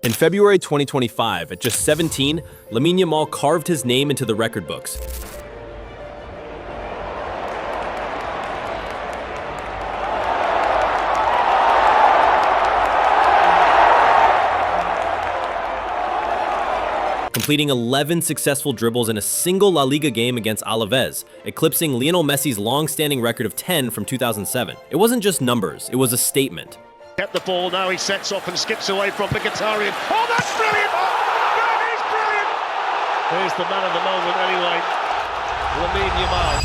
In February 2025, at just 17, Lamine Yamal carved his name into the record books. Completing 11 successful dribbles in a single La Liga game against Alaves, eclipsing Lionel Messi's long-standing record of 10 from 2007. It wasn't just numbers, it was a statement. Get the ball, now he sets off and skips away from Mkhitaryan. Oh, that's brilliant! That is brilliant! Here's the man of the moment anyway, Lamine Yamal.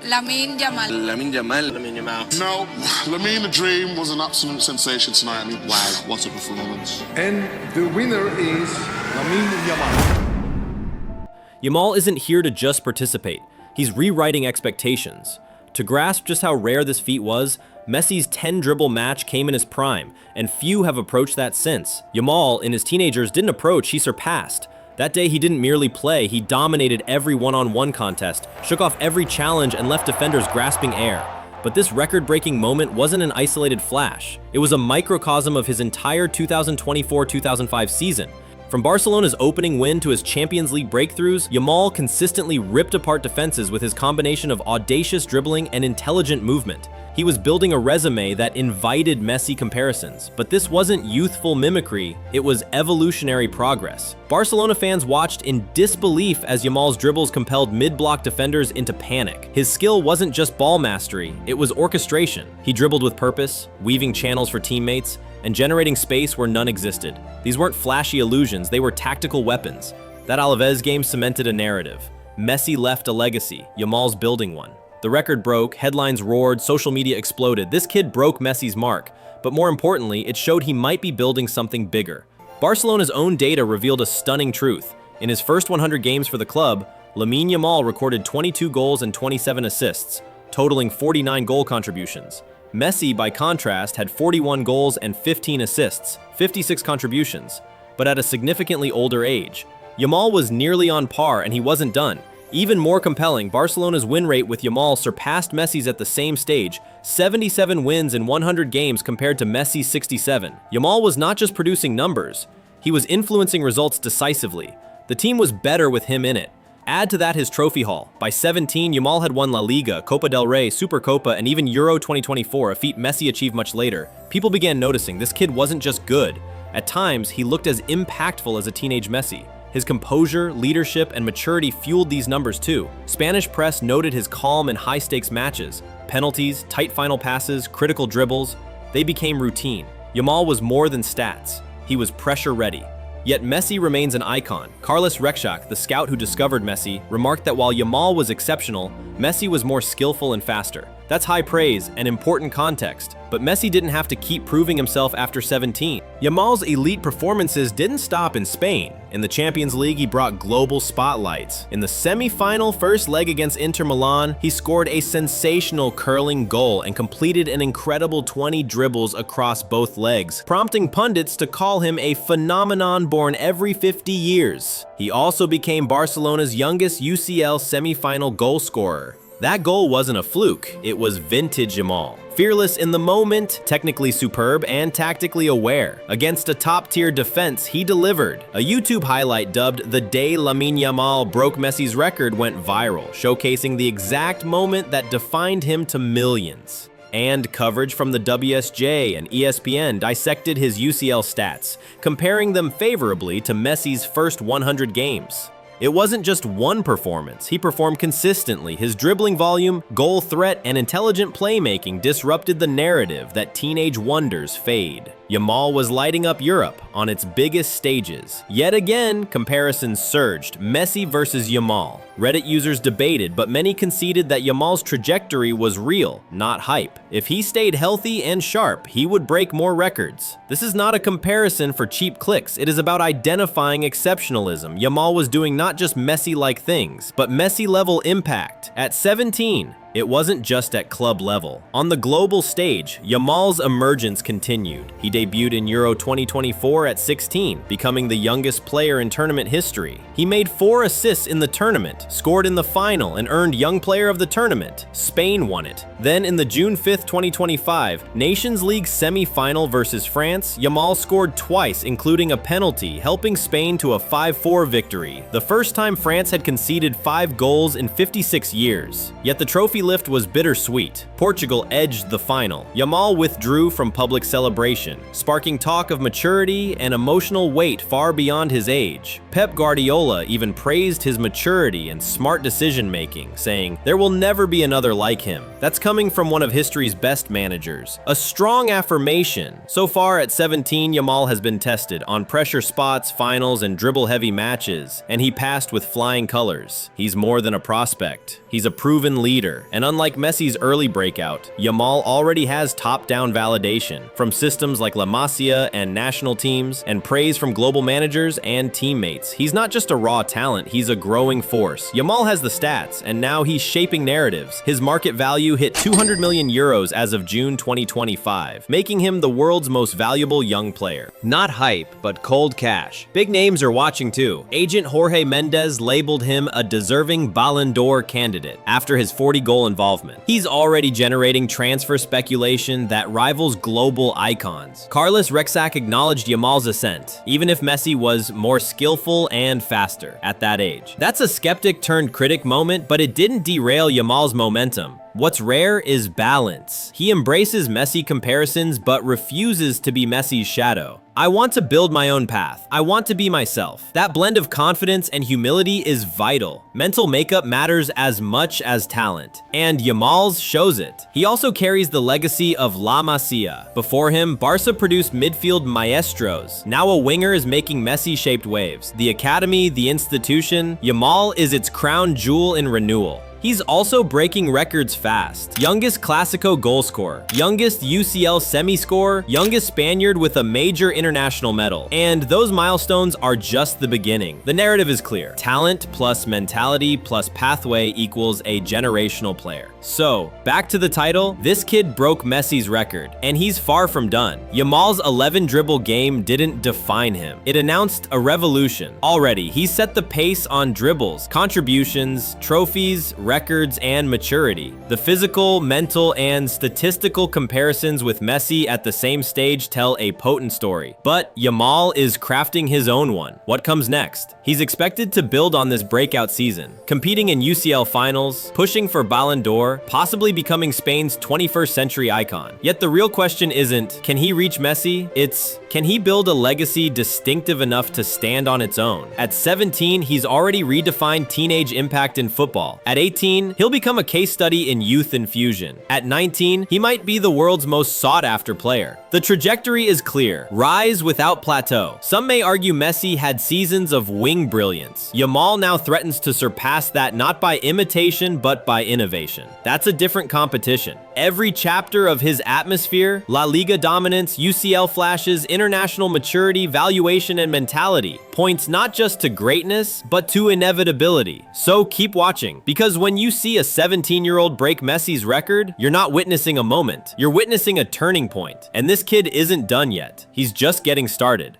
Lamine Yamal. Lamine Yamal. Lamine Yamal. No, Lamine the Dream was an absolute sensation tonight. I mean, wow, what a performance. And the winner is Lamine Yamal. Yamal isn't here to just participate. He's rewriting expectations. To grasp just how rare this feat was, Messi's 10-dribble match came in his prime, and few have approached that since. Yamal, in his teenagers, didn't approach, he surpassed. That day, he didn't merely play, he dominated every one-on-one contest, shook off every challenge, and left defenders grasping air. But this record-breaking moment wasn't an isolated flash. It was a microcosm of his entire 2024-2025 season. From Barcelona's opening win to his Champions League breakthroughs, Yamal consistently ripped apart defenses with his combination of audacious dribbling and intelligent movement. He was building a resume that invited Messi comparisons, but this wasn't youthful mimicry, it was evolutionary progress. Barcelona fans watched in disbelief as Yamal's dribbles compelled mid-block defenders into panic. His skill wasn't just ball mastery, it was orchestration. He dribbled with purpose, weaving channels for teammates, and generating space where none existed. These weren't flashy illusions, they were tactical weapons. That Alaves game cemented a narrative. Messi left a legacy, Yamal's building one. The record broke, headlines roared, social media exploded. This kid broke Messi's mark, but more importantly, it showed he might be building something bigger. Barcelona's own data revealed a stunning truth. In his first 100 games for the club, Lamine Yamal recorded 22 goals and 27 assists, totaling 49 goal contributions. Messi, by contrast, had 41 goals and 15 assists, 56 contributions, but at a significantly older age. Yamal was nearly on par, and he wasn't done. Even more compelling, Barcelona's win rate with Yamal surpassed Messi's at the same stage, 77 wins in 100 games compared to Messi's 67. Yamal was not just producing numbers, he was influencing results decisively. The team was better with him in it. Add to that his trophy haul. By 17, Yamal had won La Liga, Copa del Rey, Supercopa, and even Euro 2024, a feat Messi achieved much later. People began noticing this kid wasn't just good. At times, he looked as impactful as a teenage Messi. His composure, leadership, and maturity fueled these numbers too. Spanish press noted his calm in high-stakes matches. Penalties, tight final passes, critical dribbles, they became routine. Yamal was more than stats. He was pressure-ready. Yet Messi remains an icon. Carlos Rekschak, the scout who discovered Messi, remarked that while Yamal was exceptional, Messi was more skillful and faster. That's high praise and important context, but Messi didn't have to keep proving himself after 17. Yamal's elite performances didn't stop in Spain. In the Champions League, he brought global spotlights. In the semi-final first leg against Inter Milan, he scored a sensational curling goal and completed an incredible 20 dribbles across both legs, prompting pundits to call him a phenomenon born every 50 years. He also became Barcelona's youngest UCL semi-final goal scorer. That goal wasn't a fluke, it was vintage Yamal. Fearless in the moment, technically superb, and tactically aware. Against a top-tier defense, he delivered. A YouTube highlight dubbed "The Day Lamine Yamal Broke Messi's Record" went viral, showcasing the exact moment that defined him to millions. And coverage from the WSJ and ESPN dissected his UCL stats, comparing them favorably to Messi's first 100 games. It wasn't just one performance, he performed consistently. His dribbling volume, goal threat, and intelligent playmaking disrupted the narrative that teenage wonders fade. Yamal was lighting up Europe on its biggest stages. Yet again, comparisons surged, Messi versus Yamal. Reddit users debated, but many conceded that Yamal's trajectory was real, not hype. If he stayed healthy and sharp, he would break more records. This is not a comparison for cheap clicks, it is about identifying exceptionalism. Yamal was doing not just Messi-like things, but Messi-level impact. At 17, it wasn't just at club level. On the global stage, Yamal's emergence continued. He debuted in Euro 2024 at 16, becoming the youngest player in tournament history. He made 4 assists in the tournament, scored in the final, and earned Young Player of the Tournament. Spain won it. Then in the June 5, 2025 Nations League semi-final versus France, Yamal scored twice, including a penalty, helping Spain to a 5-4 victory, the first time France had conceded 5 goals in 56 years. Yet the trophy lift was bittersweet. Portugal edged the final. Yamal withdrew from public celebration, sparking talk of maturity and emotional weight far beyond his age. Pep Guardiola even praised his maturity and smart decision-making, saying, "There will never be another like him." That's coming from one of history's best managers. A strong affirmation. So far at 17, Yamal has been tested on pressure spots, finals, and dribble-heavy matches, and he passed with flying colors. He's more than a prospect. He's a proven leader, and unlike Messi's early breakout, Yamal already has top-down validation from systems like Masia and national teams, and praise from global managers and teammates. He's not just a raw talent, he's a growing force. Yamal has the stats, and now he's shaping narratives. His market value hit 200 million euros as of June 2025, making him the world's most valuable young player. Not hype, but cold cash. Big names are watching too. Agent Jorge Mendes labeled him a deserving Ballon d'Or candidate after his 40-goal involvement. He's already generating transfer speculation that rivals global icons. Carlos Rexach acknowledged Yamal's ascent, even if Messi was more skillful and faster at that age. That's a skeptic turned critic moment, but it didn't derail Yamal's momentum. What's rare is balance. He embraces Messi comparisons but refuses to be Messi's shadow. "I want to build my own path. I want to be myself." That blend of confidence and humility is vital. Mental makeup matters as much as talent, and Yamal's shows it. He also carries the legacy of La Masia. Before him, Barca produced midfield maestros. Now a winger is making Messi-shaped waves. The academy, the institution, Yamal is its crown jewel in renewal. He's also breaking records fast. Youngest Clasico goalscorer, youngest UCL semi-scorer, youngest Spaniard with a major international medal. And those milestones are just the beginning. The narrative is clear. Talent plus mentality plus pathway equals a generational player. So, back to the title, this kid broke Messi's record, and he's far from done. Yamal's 11-dribble game didn't define him. It announced a revolution. Already, he's set the pace on dribbles, contributions, trophies, records, and maturity. The physical, mental, and statistical comparisons with Messi at the same stage tell a potent story. But Yamal is crafting his own one. What comes next? He's expected to build on this breakout season, competing in UCL finals, pushing for Ballon d'Or, possibly becoming Spain's 21st century icon. Yet the real question isn't, can he reach Messi? It's, can he build a legacy distinctive enough to stand on its own? At 17, he's already redefined teenage impact in football. At 18, he'll become a case study in youth infusion. At 19, he might be the world's most sought-after player. The trajectory is clear. Rise without plateau. Some may argue Messi had seasons of wing brilliance. Yamal now threatens to surpass that not by imitation, but by innovation. That's a different competition. Every chapter of his atmosphere, La Liga dominance, UCL flashes, international maturity, valuation, and mentality, points not just to greatness, but to inevitability. So keep watching, because when you see a 17-year-old break Messi's record, you're not witnessing a moment. You're witnessing a turning point. And this kid isn't done yet. He's just getting started.